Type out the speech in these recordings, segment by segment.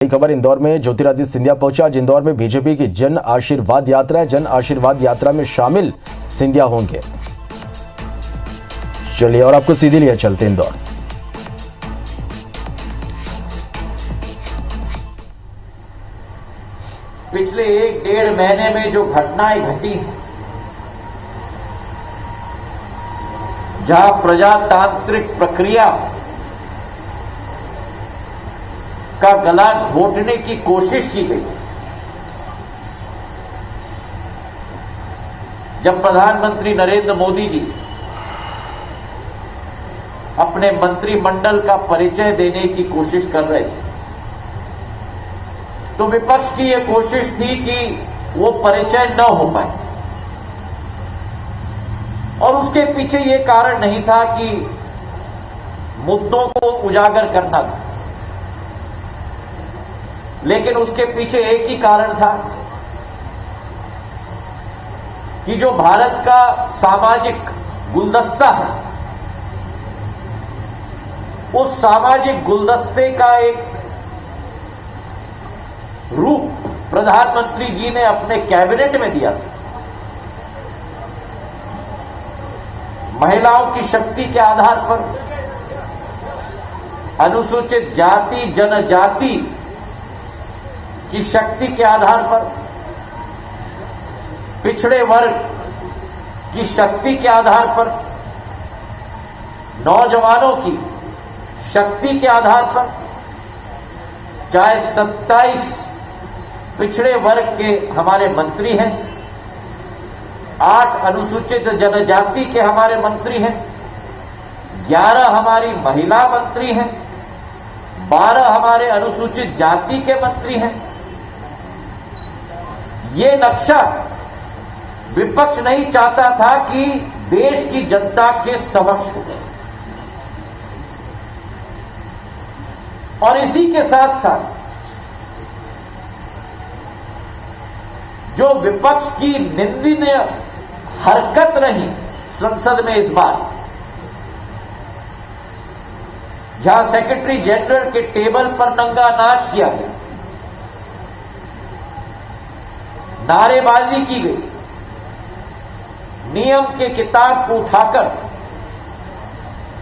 बड़ी खबर इंदौर में ज्योतिरादित्य सिंधिया पहुंचा। आज इंदौर में बीजेपी की जन आशीर्वाद यात्रा है। जन आशीर्वाद यात्रा में शामिल सिंधिया होंगे। चलिए और आपको सीधे लिए चलते इंदौर। पिछले 1-1.5 महीने में जो घटनाएं घटी, जहां प्रजातांत्रिक प्रक्रिया का गला घोटने की कोशिश की गई, जब प्रधानमंत्री नरेंद्र मोदी जी अपने मंत्रिमंडल का परिचय देने की कोशिश कर रहे थे, तो विपक्ष की यह कोशिश थी कि वो परिचय न हो पाए। और उसके पीछे ये कारण नहीं था कि मुद्दों को उजागर करना था, लेकिन उसके पीछे एक ही कारण था कि जो भारत का सामाजिक गुलदस्ता है, उस सामाजिक गुलदस्ते का एक रूप प्रधानमंत्री जी ने अपने कैबिनेट में दिया था। महिलाओं की शक्ति के आधार पर, अनुसूचित जाति जनजाति की शक्ति के आधार पर, पिछड़े वर्ग की शक्ति के आधार पर, नौजवानों की शक्ति के आधार पर, चाहे 27 पिछड़े वर्ग के हमारे मंत्री हैं, 8 अनुसूचित जनजाति के हमारे मंत्री हैं, 11 हमारी महिला मंत्री हैं, 12 हमारे अनुसूचित जाति के मंत्री हैं। ये नक्शा विपक्ष नहीं चाहता था कि देश की जनता के समक्ष हो। और इसी के साथ साथ जो विपक्ष की निंदनीय हरकत रही संसद में इस बार, जहां सेक्रेटरी जनरल के टेबल पर नंगा नाच किया गया, नारेबाजी की गई, नियम के किताब को उठाकर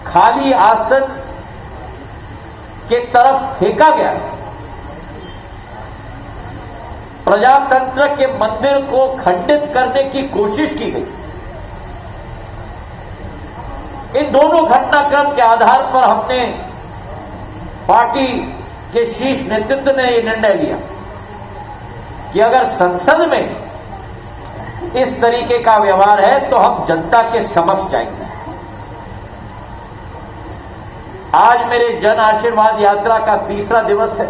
खाली आसन के तरफ फेंका गया, प्रजातंत्र के मंदिर को खंडित करने की कोशिश की गई। इन दोनों घटनाक्रम के आधार पर हमने पार्टी के शीर्ष नेतृत्व ने यह निर्णय लिया कि अगर संसद में इस तरीके का व्यवहार है तो हम जनता के समक्ष जाएंगे। आज मेरे जन आशीर्वाद यात्रा का तीसरा दिवस है।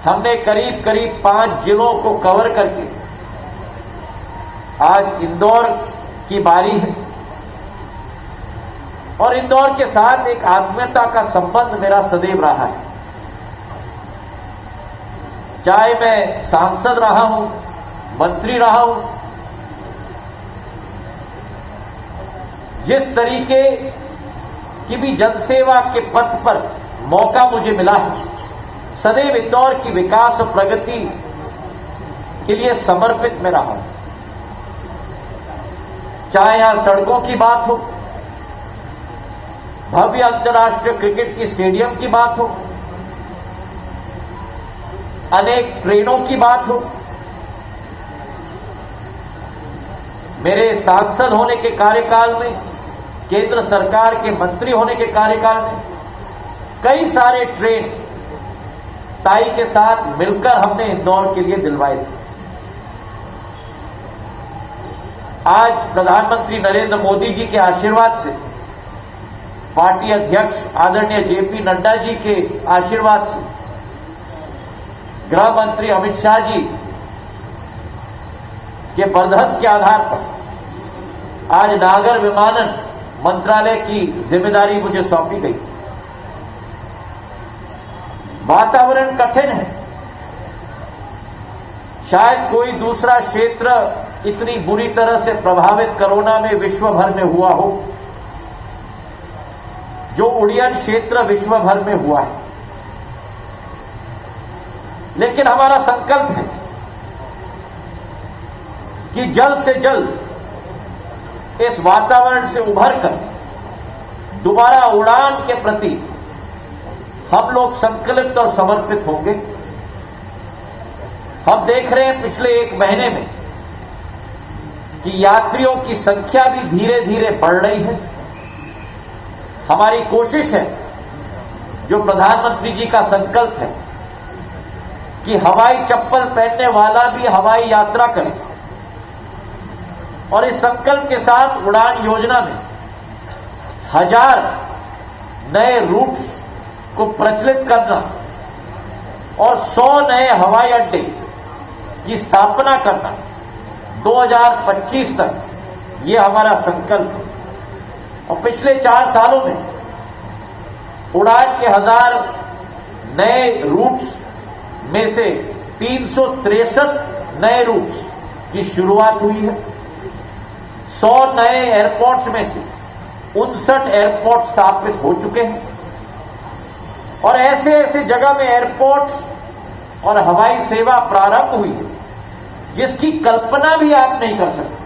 हमने करीब करीब 5 जिलों को कवर करके आज इंदौर की बारी है। और इंदौर के साथ एक आत्मीयता का संबंध मेरा सदैव रहा है। चाहे मैं सांसद रहा हूं, मंत्री रहा हूं, जिस तरीके की भी जनसेवा के पथ पर मौका मुझे मिला है, सदैव इंदौर की विकास और प्रगति के लिए समर्पित मैं रहा हूं। चाहे यहां सड़कों की बात हो, भव्य अंतर्राष्ट्रीय क्रिकेट की स्टेडियम की बात हो, अनेक ट्रेनों की बात हो, मेरे सांसद होने के कार्यकाल में, केंद्र सरकार के मंत्री होने के कार्यकाल में कई सारे ट्रेन ताई के साथ मिलकर हमने इंदौर के लिए दिलवाए थे। आज प्रधानमंत्री नरेंद्र मोदी जी के आशीर्वाद से, पार्टी अध्यक्ष आदरणीय जेपी नड्डा जी के आशीर्वाद से, गृह मंत्री अमित शाह जी के बरदस्त के आधार पर आज नागर विमानन मंत्रालय की जिम्मेदारी मुझे सौंपी गई। वातावरण कठिन है, शायद कोई दूसरा क्षेत्र इतनी बुरी तरह से प्रभावित कोरोना में विश्व भर में हुआ हो जो उड़ियन क्षेत्र विश्व भर में हुआ है। लेकिन हमारा संकल्प है कि जल्द से जल्द इस वातावरण से उभरकर दोबारा उड़ान के प्रति हम लोग संकल्पित और समर्पित होंगे। हम देख रहे हैं पिछले 1 महीने में कि यात्रियों की संख्या भी धीरे धीरे बढ़ रही है। हमारी कोशिश है, जो प्रधानमंत्री जी का संकल्प है, कि हवाई चप्पल पहनने वाला भी हवाई यात्रा करे, और इस संकल्प के साथ उड़ान योजना में 1000 नए रूट्स को प्रचलित करना और 100 नए हवाई अड्डे की स्थापना करना 2025 तक, ये हमारा संकल्प है। और पिछले 4 सालों में उड़ान के 1000 नए रूट्स में से 363 नए रूट्स की शुरुआत हुई है। 100 नए एयरपोर्ट्स में से 59 एयरपोर्ट स्थापित हो चुके हैं, और ऐसे ऐसे जगह में एयरपोर्ट्स और हवाई सेवा प्रारंभ हुई है जिसकी कल्पना भी आप नहीं कर सकते।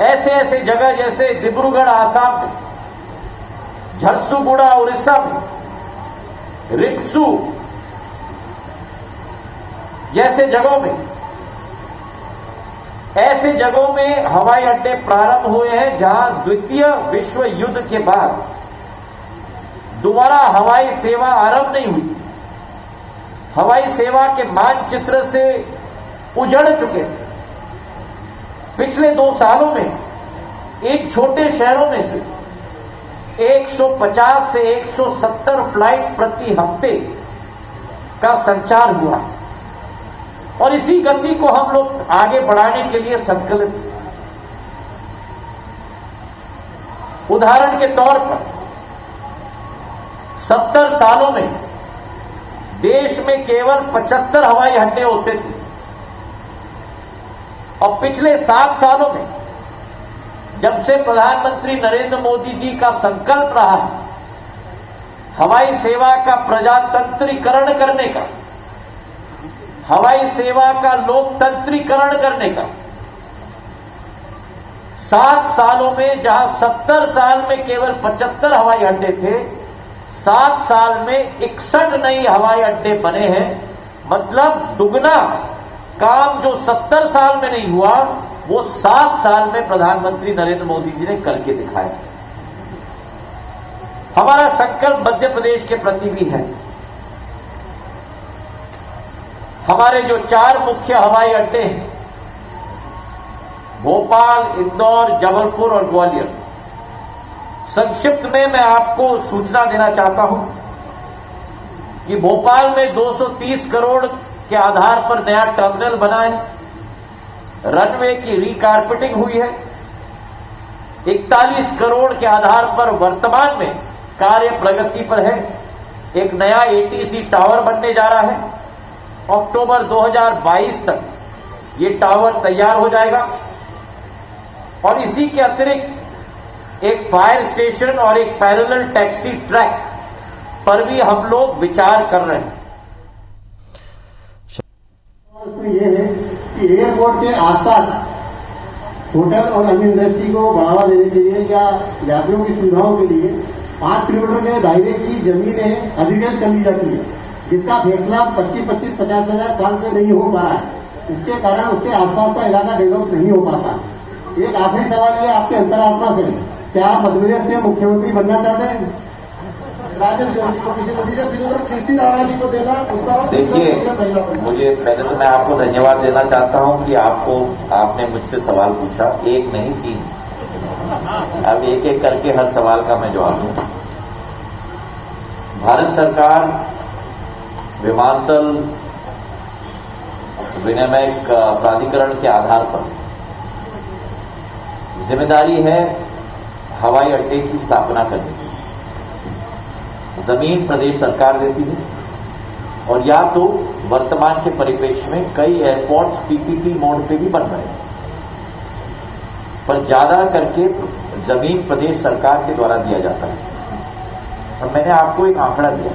ऐसे ऐसे जगह जैसे डिब्रूगढ़ आसाम में, झरसुगुड़ा उड़ीसा में, रिप्सू जैसे जगहों में, ऐसे जगहों में हवाई अड्डे प्रारंभ हुए हैं जहां द्वितीय विश्व युद्ध के बाद दोबारा हवाई सेवा आरंभ नहीं हुई थी। हवाई सेवा के मानचित्र से उजड़ चुके थे। पिछले 2 सालों में इन छोटे शहरों में से 150 से 170 फ्लाइट प्रति हफ्ते का संचार हुआ, और इसी गति को हम लोग आगे बढ़ाने के लिए संकल्पित हैं। उदाहरण के तौर पर 70 सालों में देश में केवल 75 हवाई अड्डे होते थे, और पिछले 7 सालों में जब से प्रधानमंत्री नरेंद्र मोदी जी का संकल्प रहा है हवाई सेवा का प्रजातंत्रीकरण करने का, हवाई सेवा का लोकतंत्रीकरण करने का, 7 सालों में जहां 70 साल में केवल 75 हवाई अड्डे थे, 7 साल में 61 नई हवाई अड्डे बने हैं। मतलब दुगना काम जो 70 साल में नहीं हुआ, वो 7 साल में प्रधानमंत्री नरेंद्र मोदी जी ने करके दिखाया। हमारा संकल्प मध्य प्रदेश के प्रति भी है। हमारे जो 4 मुख्य हवाई अड्डे हैं, भोपाल, इंदौर, जबलपुर और ग्वालियर, संक्षिप्त में मैं आपको सूचना देना चाहता हूं कि भोपाल में 230 करोड़ के आधार पर नया टर्मिनल बना है, रनवे की रिकारपेटिंग हुई है। 41 करोड़ के आधार पर वर्तमान में कार्य प्रगति पर है। एक नया एटीसी टावर बनने जा रहा है। अक्टूबर 2022 तक ये टावर तैयार हो जाएगा, और इसी के अतिरिक्त एक फायर स्टेशन और एक पैरेलल टैक्सी ट्रैक पर भी हम लोग विचार कर रहे हैं। इसमें यह है कि एयरपोर्ट के आसपास होटल और अन्य इंडस्ट्री को बढ़ावा देने के लिए या यात्रियों की सुविधाओं के लिए 5 किलोमीटर के दायरे की जमीनें अधिग्रहण कर ली जाती है, जिसका फैसला 25-50 साल से नहीं हो पा रहा है। इसके कारण उसके आसपास का इलाका डेवलप नहीं हो पाता। एक आखिरी सवाल ये आपके अंतरात्मा से, क्या आप मध्यप्रदेश के मुख्यमंत्री बनना चाहते हैं? राजेश जोशी को पीछे फिर कीर्ति राणा जी को देना, उसका देखिए, मुझे पहले तो मैं आपको धन्यवाद देना चाहता हूं कि आपने मुझसे सवाल पूछा, 1 नहीं 3। अब एक एक करके हर सवाल का मैं जवाब दूं। भारत सरकार विमानतल विनियामक प्राधिकरण के आधार पर जिम्मेदारी है हवाई अड्डे की स्थापना करने की। जमीन प्रदेश सरकार देती है, और या तो वर्तमान के परिप्रेक्ष्य में कई एयरपोर्ट्स पीपीपी मोड पे भी बन रहे हैं, पर ज्यादा करके जमीन प्रदेश सरकार के द्वारा दिया जाता है। और मैंने आपको एक आंकड़ा दिया,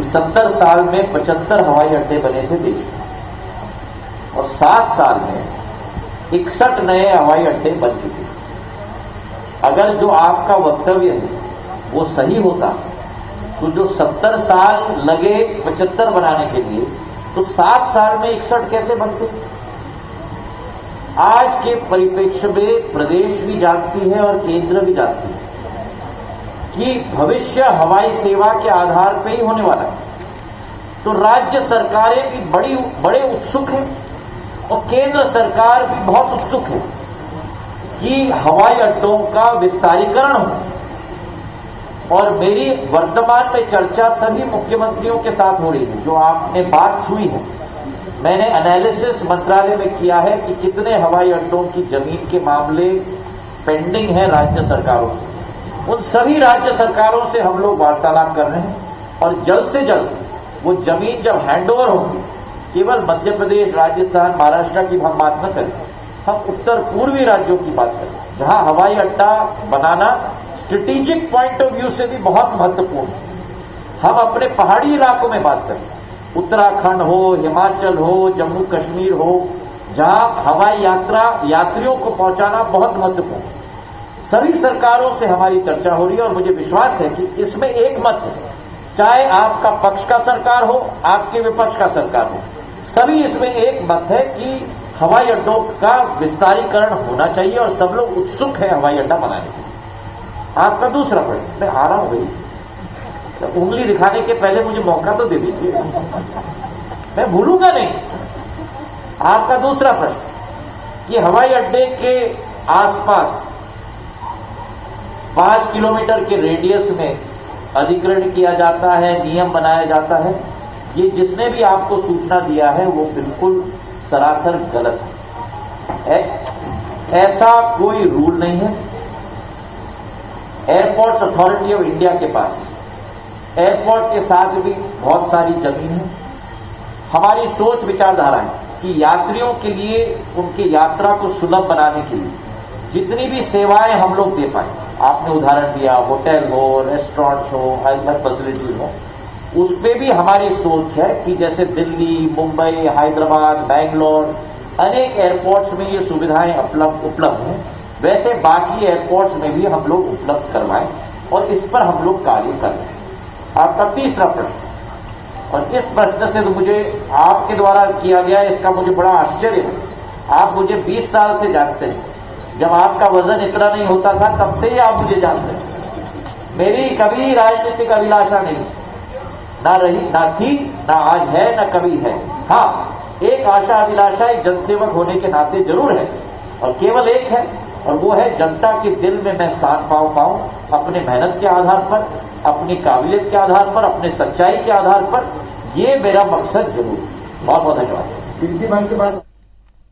70 साल में 75 हवाई अड्डे बने थे देश में और 7 साल में 61 नए हवाई अड्डे बन चुके। अगर जो आपका वक्तव्य है वो सही होता तो जो 70 साल लगे 75 बनाने के लिए, तो 7 साल में 61 कैसे बनते? आज के परिप्रेक्ष्य में प्रदेश भी जानती है और केंद्र भी जानती है कि भविष्य हवाई सेवा के आधार पर ही होने वाला है। तो राज्य सरकारें भी बड़े उत्सुक हैं और केंद्र सरकार भी बहुत उत्सुक है कि हवाई अड्डों का विस्तारीकरण हो। और मेरी वर्तमान में चर्चा सभी मुख्यमंत्रियों के साथ हो रही है। जो आपने बात छुई है, मैंने एनालिसिस मंत्रालय में किया है कि कितने हवाई अड्डों की जमीन के मामले पेंडिंग है राज्य सरकारों से। उन सभी राज्य सरकारों से हम लोग वार्तालाप कर रहे हैं और जल्द से जल्द वो जमीन जब हैंडओवर होगी, केवल मध्य प्रदेश, राजस्थान, महाराष्ट्र की हम बात न करें, हम उत्तर पूर्वी राज्यों की बात करें जहां हवाई अड्डा बनाना स्ट्रेटेजिक पॉइंट ऑफ व्यू से भी बहुत महत्वपूर्ण है। हम अपने पहाड़ी इलाकों में बात करें, उत्तराखंड हो, हिमाचल हो, जम्मू कश्मीर हो, जहां हवाई यात्रियों को पहुंचाना बहुत महत्वपूर्ण है। सभी सरकारों से हमारी चर्चा हो रही है और मुझे विश्वास है कि इसमें एक मत है, चाहे आपका पक्ष का सरकार हो, आपके विपक्ष का सरकार हो, सभी इसमें एक मत है कि हवाई अड्डों का विस्तारीकरण होना चाहिए और सब लोग उत्सुक है हवाई अड्डा बनाने के लिए। आपका दूसरा प्रश्न, मैं आ रहा हूं भाई, तो उंगली दिखाने के पहले मुझे मौका तो दे दीजिए, मैं भूलूंगा नहीं। आपका दूसरा प्रश्न कि हवाई अड्डे के आसपास 5 किलोमीटर के रेडियस में अधिग्रहण किया जाता है, नियम बनाया जाता है, ये जिसने भी आपको सूचना दिया है वो बिल्कुल सरासर गलत है। ऐसा कोई रूल नहीं है। एयरपोर्ट्स अथॉरिटी ऑफ इंडिया के पास एयरपोर्ट के साथ भी बहुत सारी जमीन है। हमारी सोच विचारधारा है कि यात्रियों के लिए, उनकी यात्रा को सुलभ बनाने के लिए जितनी भी सेवाएं हम लोग दे पाए, आपने उदाहरण दिया होटल हो, रेस्टोरेंट्स हो, हेल्थ फैसिलिटीज हो, उस पे भी हमारी सोच है कि जैसे दिल्ली, मुंबई, हैदराबाद, बैंगलोर, अनेक एयरपोर्ट्स में ये सुविधाएं उपलब्ध हैं, वैसे बाकी एयरपोर्ट्स में भी हम लोग उपलब्ध करवाएं और इस पर हम लोग कार्य कर रहे हैं। आपका तीसरा प्रश्न, और इस प्रश्न से तो मुझे आपके द्वारा किया गया, इसका मुझे बड़ा आश्चर्य है। आप मुझे 20 साल से जानते हैं, जब आपका वजन इतना नहीं होता था तब से ही आप मुझे जानते हैं। मेरी कभी राजनीतिक अभिलाषा नहीं, ना रही, ना थी, ना आज है, ना कभी है। हाँ, एक आशा अभिलाषा एक जनसेवक होने के नाते जरूर है और केवल एक है, और वो है जनता के दिल में मैं स्थान पाऊं अपने मेहनत के आधार पर, अपनी काबिलियत के आधार पर, अपने सच्चाई के आधार पर। ये मेरा मकसद जरूर। बहुत बहुत धन्यवाद।